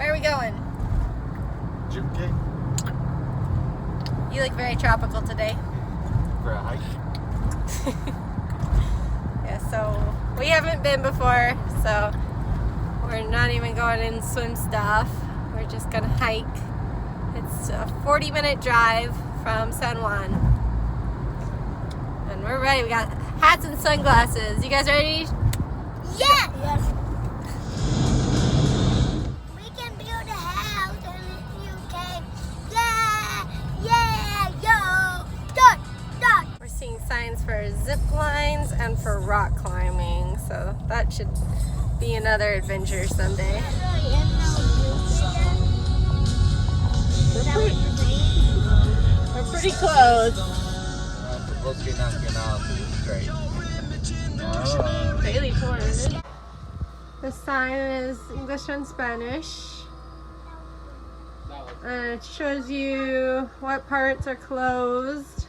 Where are we going? Yunque. You look very tropical today. For a hike. Yeah, so we haven't been before, so we're not even going in swim stuff. We're just gonna hike. It's a 40-minute drive from San Juan. And we're ready. We got hats and sunglasses. You guys ready? Yeah! Yes. We can build a house in UK. Yeah! Yo! Done! We're seeing signs for zip lines and for rock climbing, so that should be another adventure someday. We're pretty close. Supposed to be knocking off straight. Daily tours. The sign is English and Spanish. And it shows you what parts are closed.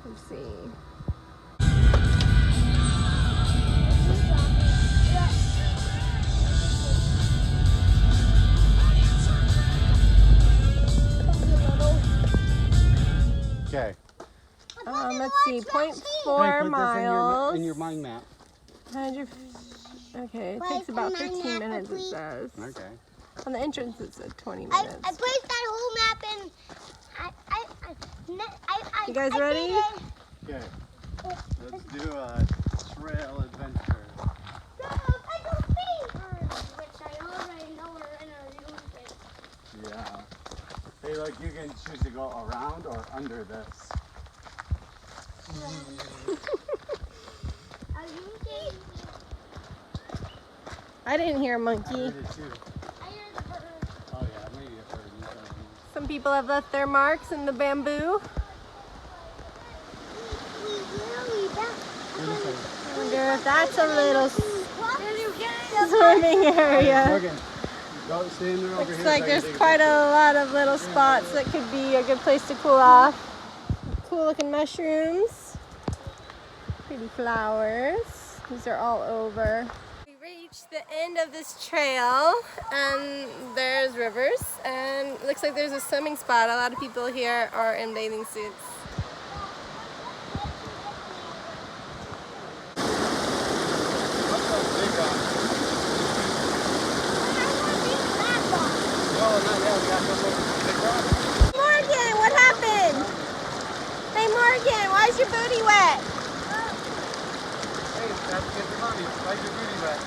Let's see. Okay. Let's see, 0.4 miles. In your mind map. Okay, it takes about 15 minutes, it says. Okay. On the entrance, it said 20 minutes. I placed that whole map in. You guys ready? Okay. Let's do a trail adventure. Which I already know are in a Yunque. Yeah. Hey, look, you can choose to go around or under this. I didn't hear a monkey. I heard it too. Oh yeah, maybe a bird. Some people have left their marks in the bamboo. I wonder if that's a little swimming area. Morgan, go stand there over Looks here. like there's quite a lot of little spots that could be a good place to cool off. Cool looking mushrooms. Pretty flowers. These are all over. We reached the end of this trail and there's rivers and it looks like there's a swimming spot. A lot of people here are in bathing suits. Morgan, what happened? Hey Morgan, why is your booty wet? Hey, that's good for mommy. Why's your booty wet?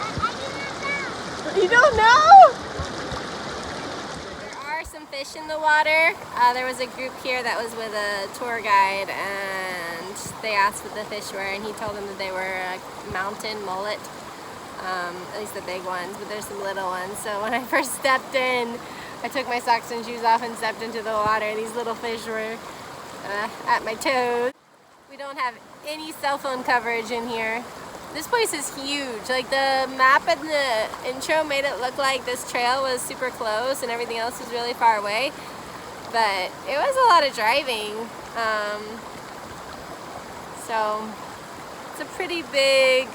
You don't know? There are some fish in the water. There was a group here that was with a tour guide and they asked what the fish were and he told them that they were a mountain mullet. At least the big ones, but there's some little ones. So when I first stepped in, I took my socks and shoes off and stepped into the water. These little fish were at my toes. We don't have any cell phone coverage in here. This place is huge. Like the map in the intro made it look like this trail was super close and everything else was really far away. But it was a lot of driving. So it's a pretty big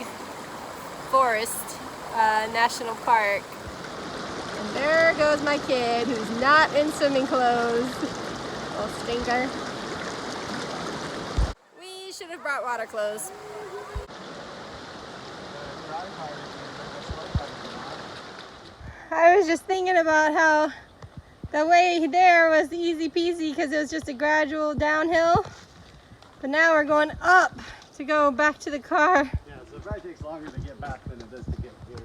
forest, national park. And there goes my kid who's not in swimming clothes. Little stinker. We should have brought water clothes. I was just thinking about how the way there was easy peasy because it was just a gradual downhill. But now we're going up to go back to the car. Yeah, so it probably takes longer to get back than it does to get here.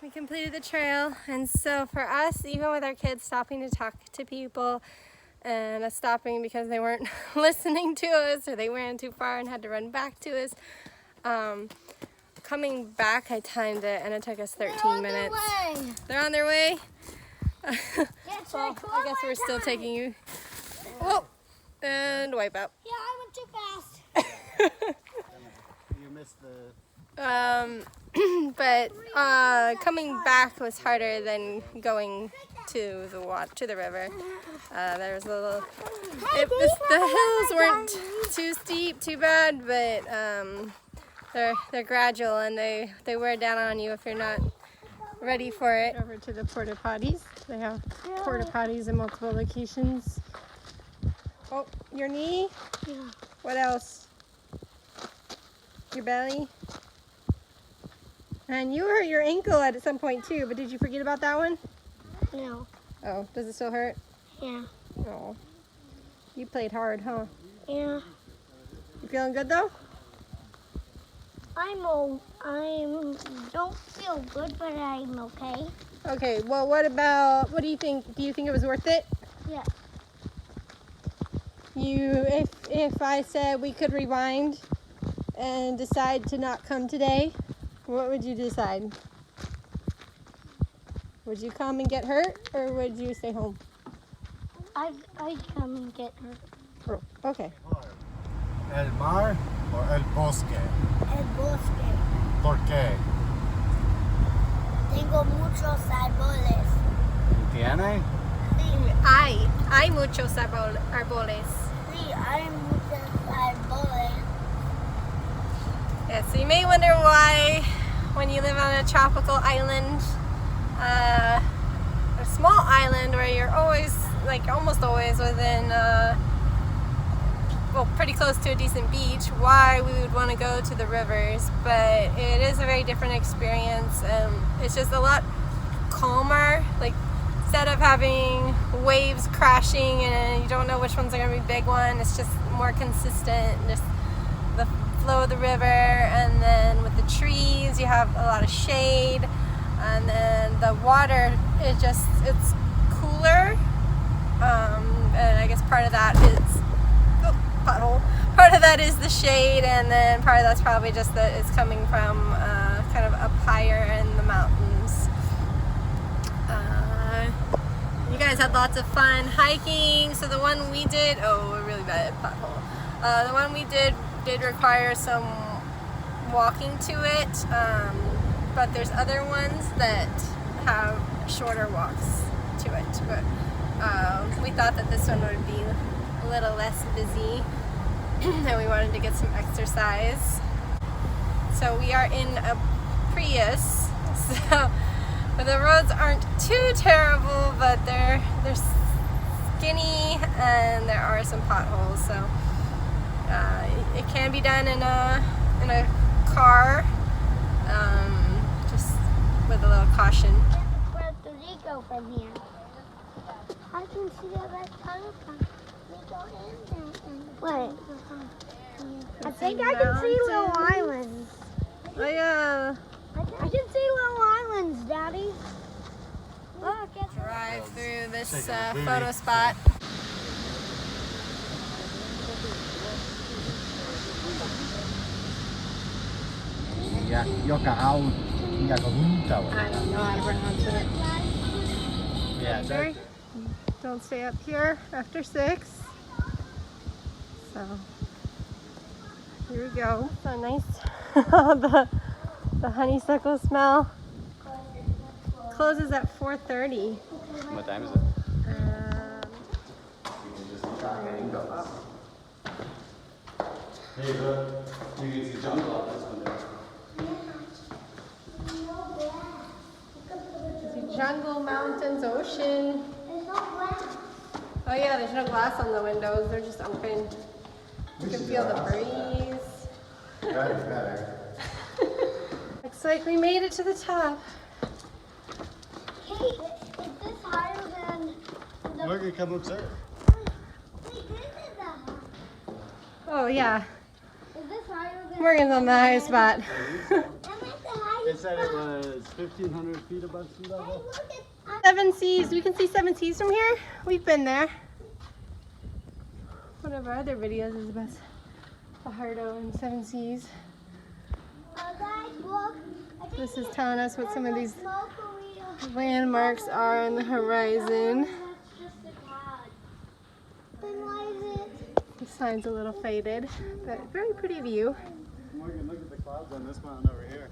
We completed the trail, and so for us, even with our kids stopping to talk to people and us stopping because they weren't listening to us or they ran too far and had to run back to us, coming back I timed it and it took us 13 minutes. They're on their way? Well, I guess we're still taking you. Whoa! And wipe out. Yeah, I went too fast. You missed the... But coming back was harder than going to the river. There was a little. The hills weren't too steep, too bad, but they're gradual and they wear down on you if you're not ready for it. Over to the porta potties. They have porta potties in multiple locations. Oh, your knee? Yeah. What else? Your belly? And you hurt your ankle at some point too, but did you forget about that one? No. Oh, does it still hurt? Yeah. Oh. You played hard, huh? Yeah. You feeling good though? I don't feel good, but I'm okay. Okay, well what do you think? Do you think it was worth it? Yeah. If I said we could rewind and decide to not come today, what would you decide? Would you come and get hurt or would you stay home? I'd come and get her. Oh, okay. El mar or el bosque? El bosque. ¿Por qué? Tengo muchos árboles. ¿Tiene? Hay muchos árboles. Sí, hay muchos árboles. Yeah, so you may wonder why when you live on a tropical island, a small island where you're always, like almost always within, well, pretty close to a decent beach, why we would want to go to the rivers. But it is a very different experience. It's just a lot calmer. Like instead of having waves crashing and you don't know which ones are going to be big one, it's just more consistent. Just the flow of the river, and then with the trees you have a lot of shade, and then the water is it's cooler, and I guess part of that is pothole. Part of that is the shade, and then part of that's probably just that it's coming from kind of up higher in the mountains. You guys had lots of fun hiking. So the one we did, a really bad pothole. The one we did require some walking to it, but there's other ones that have shorter walks to it. But we thought that this one would be a little less busy and we wanted to get some exercise. So we are in a Prius, so the roads aren't too terrible, but they're skinny and there are some potholes. So it can be done in a car, just with a little caution. Puerto Rico from here. I can see the red color from Wait. I think I can see little islands. Oh yeah. I can see little islands, Daddy. Look, it's Drive through this photo spot. I don't know how to pronounce it. Yeah, Don't stay up here after 6. So here we go. So nice. the honeysuckle smell. Closes at 4:30. What time is it? Hey, look. You can see jungle out this window. Jungle, mountains, ocean. There's no glass. Oh yeah, there's no glass on the windows. They're just open. You can feel the breeze. Better, better. Looks like we made it to the top. Hey, is this higher than the... We're gonna come observe. Wait, this is the... Oh yeah, Is this higher than... Morgan's on the highest spot. I'm at the highest It said it was 1,500 feet above sea level. Look at... 7 Seas. We can see 7 Seas from here. We've been there. One of our other videos is about Fajardo and 7 Seas. Guys, look. I think This is telling us what some of these smoke burrito. landmarks are on the horizon. That's just a cloud. Then why is it... The sign's a little faded, but very pretty view. Morgan, look at the clouds on this mountain over here.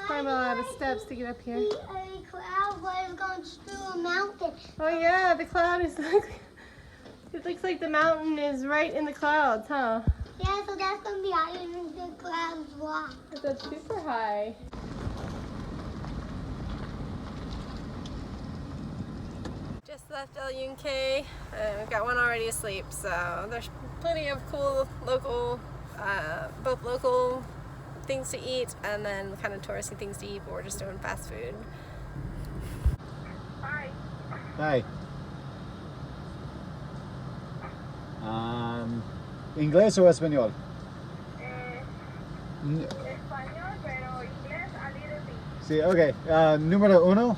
Climb a lot of steps to get up here. A cloud was going through a mountain. Oh yeah, the cloud is like, it looks like the mountain is right in the clouds, huh? Yeah, so that's gonna be higher than the clouds walk. That's super high. Just left El Yunque, and we've got one already asleep, so there's plenty of cool local, both local things to eat and then kind of touristy things to eat, but we're just doing fast food. Hi. Hi. ¿Inglés o español? Español, pero inglés a little bit. Sí, ok. Número 1.